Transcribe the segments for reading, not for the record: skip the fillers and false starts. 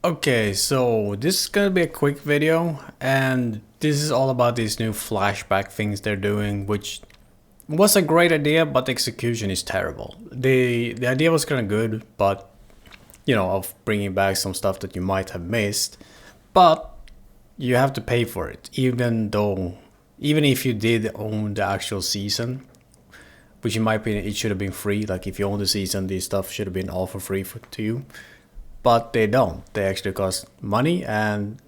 Okay, so this is gonna be a quick video, and this is all about these new flashback things they're doing, which was a great idea, but the execution is terrible. The idea was kind of good, but of bringing back some stuff that you might have missed, but you have to pay for it, even if you did own the actual season, which in my opinion it should have been free. Like if you own the season, this stuff should have been all for free to you, but they don't. They actually cost money, and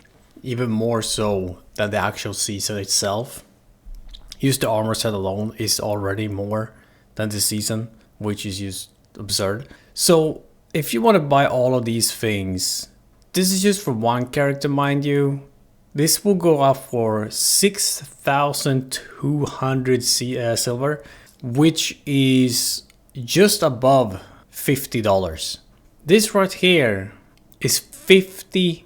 even more so than the actual season itself. Use the armor set alone is already more than the season, which is just absurd. So if you want to buy all of these things, this is just for one character, mind you. This will go up for 6,200 silver, which is just above $50. This right here is $50.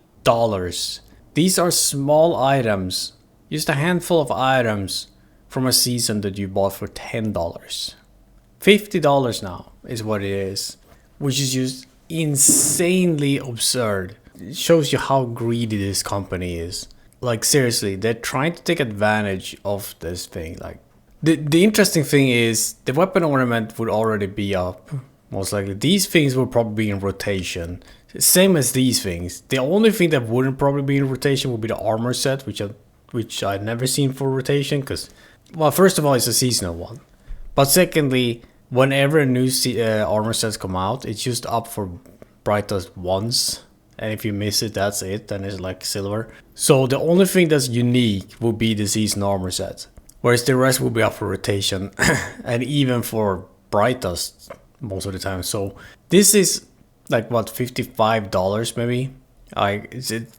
These are small items, just a handful of items from a season that you bought for $10. $50 now is what it is, which is just insanely absurd. It shows you how greedy this company is. Like seriously, they're trying to take advantage of this thing. Like the interesting thing is the weapon ornament would already be up. Most likely these things will probably be in rotation. Same as these things. The only thing that wouldn't probably be in rotation would be the armor set, which I've never seen for rotation, because, well, first of all, it's a seasonal one. But secondly, whenever a new armor sets come out, it's just up for brightest once. And if you miss it, that's it. Then it's like silver. So the only thing that's unique will be the season armor set. Whereas the rest will be up for rotation. And even for brightest most of the time. So this is like what, $55 maybe.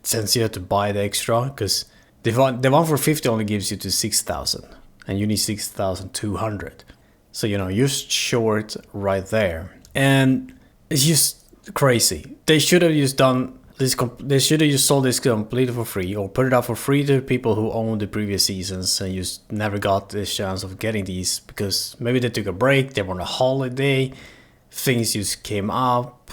Since you have to buy the extra, because the one for 50 only gives you to 6,000, and you need 6,200. So you're short right there, and it's just crazy. They should have just done this. They should have just sold this completely for free, or put it out for free to people who own the previous seasons and just never got this chance of getting these, because maybe they took a break, they were on a holiday, things just came up,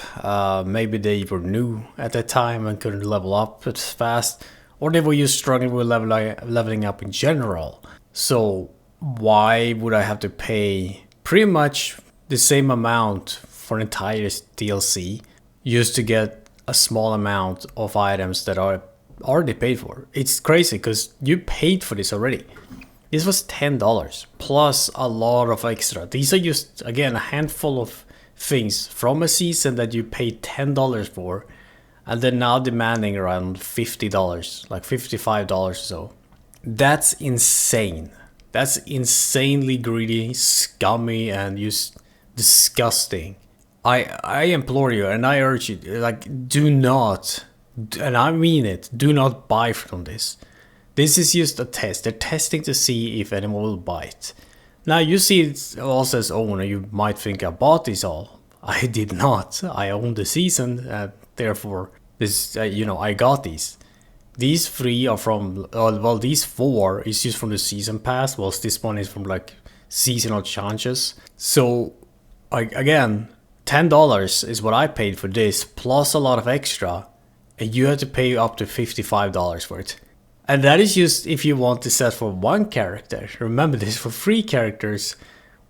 maybe they were new at that time and couldn't level up as fast, or they were just struggling with leveling up in general. So why would I have to pay pretty much the same amount for an entire DLC just to get a small amount of items that are already paid for? It's crazy, because you paid for this already. This was $10 plus a lot of extra. These are just, again, a handful of things from a season that you paid $10 for, and they're now demanding around $50, like $55 or so. That's insane. That's insanely greedy, scummy, and just disgusting. I implore you, and I urge you, like, do not, and I mean it, do not buy from this. This is just a test. They're testing to see if anyone will buy it. Now you see it also as owner, you might think I bought these all. I did not. I own the season, therefore this, I got these. These three are from, well, these four is just from the season pass, whilst this one is from like seasonal challenges. So, again, $10 is what I paid for this, plus a lot of extra, and you had to pay up to $55 for it. And that is just if you want to set for one character. Remember, this for 3 characters,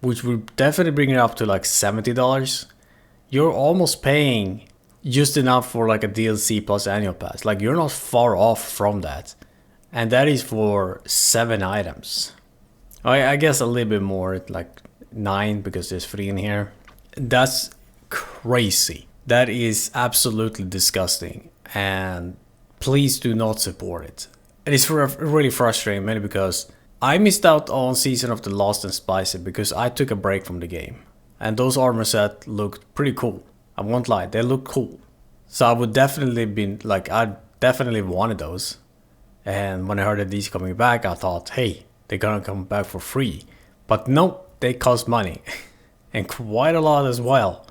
which would definitely bring it up to like $70. You're almost paying just enough for like a DLC plus annual pass. Like, you're not far off from that. And that is for 7 items. I guess a little bit more, like 9, because there's 3 in here. That's crazy. That is absolutely disgusting. And please do not support it. And it's really frustrating, mainly because I missed out on Season of the Lost and Spicy because I took a break from the game. And those armor sets looked pretty cool. I won't lie, they look cool. So I would definitely be like, I definitely wanted those. And when I heard that these coming back, I thought, hey, they're gonna come back for free. But nope, they cost money. And quite a lot as well,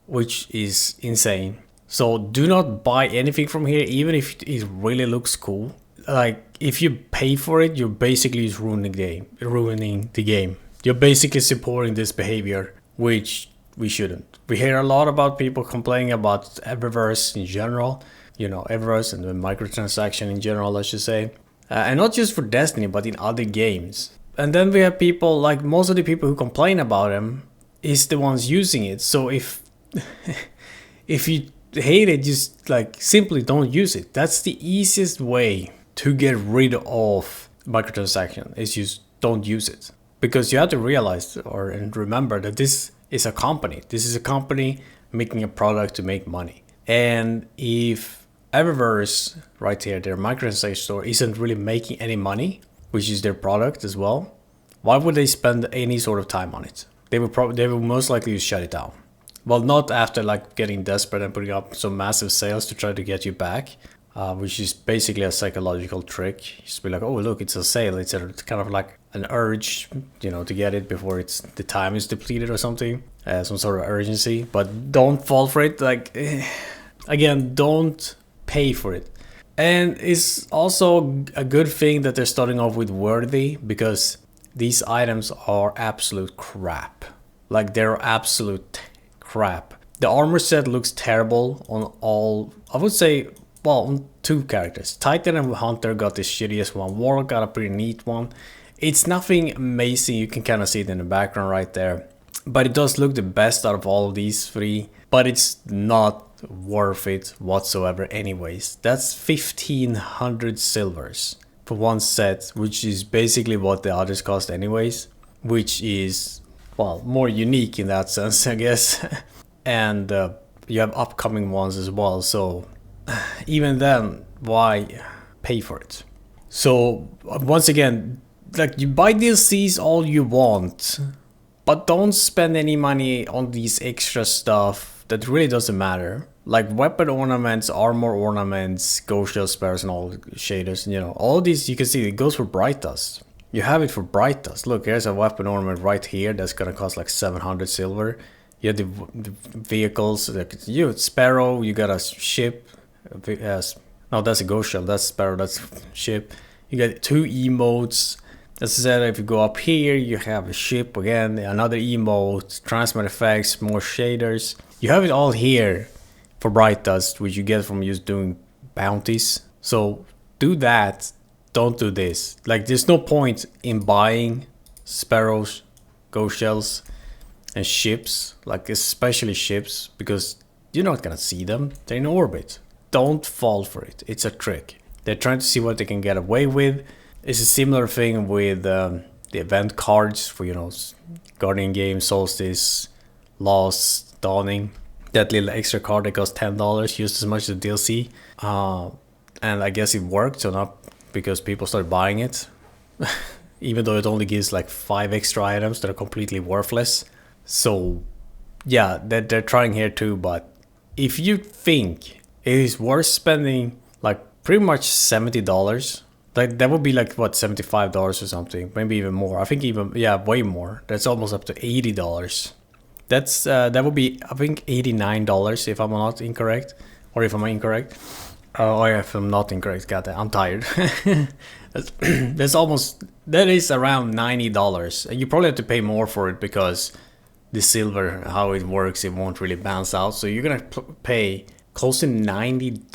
which is insane. So do not buy anything from here, even if it really looks cool. Like, if you pay for it, you're basically just ruining the game. You're basically supporting this behavior, which we shouldn't. We hear a lot about people complaining about Eververse in general, you know, Everus and the microtransaction in general, I should say. And not just for Destiny, but in other games. And then we have people, like most of the people who complain about them is the ones using it. So if if you hate it, just like simply don't use it. That's the easiest way to get rid of microtransaction, is just don't use it. Because you have to realize and remember that this is a company. This is a company making a product to make money. And if Eververse right here, their microtransaction store, isn't really making any money, which is their product as well, why would they spend any sort of time on it? They will most likely shut it down. Well, not after like getting desperate and putting up some massive sales to try to get you back, which is basically a psychological trick. Just be like, oh look, it's a sale. It's kind of like an urge, you know, to get it before the time is depleted or something, some sort of urgency. But don't fall for it. Like, again, don't pay for it. And it's also a good thing that they're starting off with Worthy, because these items are absolute crap. Like, they're absolute crap. The armor set looks terrible on all, I would say, well, on two characters. Titan and Hunter got the shittiest one. Warlock got a pretty neat one. It's nothing amazing. You can kind of see it in the background right there. But it does look the best out of all of these three. But it's not worth it whatsoever anyways. That's 1,500 silvers for one set, which is basically what the others cost anyways. Which is, well, more unique in that sense, I guess. And you have upcoming ones as well, so even then, why pay for it? So once again, like, you buy DLCs all you want, but don't spend any money on these extra stuff that really doesn't matter. Like weapon ornaments, armor ornaments, ghost shell spares and all shaders, you know, all these, you can see it goes for Bright Dust. You have it for Bright Dust. Look, here's a weapon ornament right here that's gonna cost like 700 silver. You have the vehicles, like you Sparrow, you got a ship. No, that's a ghost shell, that's Sparrow, that's ship. You got two emotes. As I said, if you go up here, you have a ship again, another emote, transmit effects, more shaders. You have it all here for Bright Dust, which you get from just doing bounties. So do that, don't do this. Like, there's no point in buying Sparrows, ghost shells, and ships, like especially ships, because you're not gonna see them. They're in orbit. Don't fall for it. It's a trick. They're trying to see what they can get away with. It's a similar thing with the event cards for, you know, Guardian Game, Solstice, Lost, Dawning. That little extra card that costs $10, used as much as the DLC. And I guess it worked, so not because people started buying it. Even though it only gives like 5 extra items that are completely worthless. So yeah, they're trying here too, but if you think it is worth spending like pretty much $70, like that would be like what, $75 or something, maybe even more. I think even, yeah, way more. That's almost up to $80. That's that would be, I think, $89 if I'm not incorrect, or if I'm incorrect, or if I'm not incorrect. God, I'm tired. that's almost, that is around $90, and you probably have to pay more for it because the silver, how it works, it won't really bounce out. So you're gonna pay close to $90,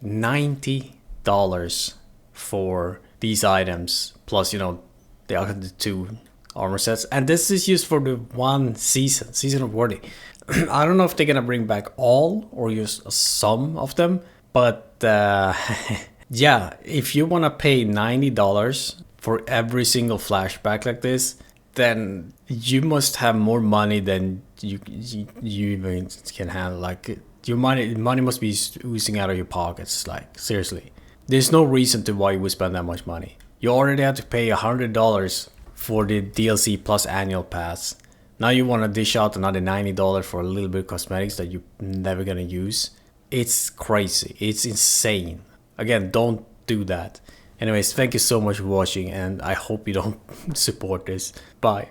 $90 for these items, plus, you know, the two armor sets. And this is used for the one season of Worthy. I don't know if they're gonna bring back all or use some of them, but yeah, if you wanna pay $90 for every single flashback like this, then you must have more money than you even can handle. Like, your money must be oozing out of your pockets. Like, seriously, there's no reason to why you would spend that much money. You already have to pay $100 for the DLC plus annual pass. Now you want to dish out another $90 for a little bit of cosmetics that you're never gonna use. It's crazy. It's insane. Again, don't do that. Anyways, thank you so much for watching, and I hope you don't support this. Bye.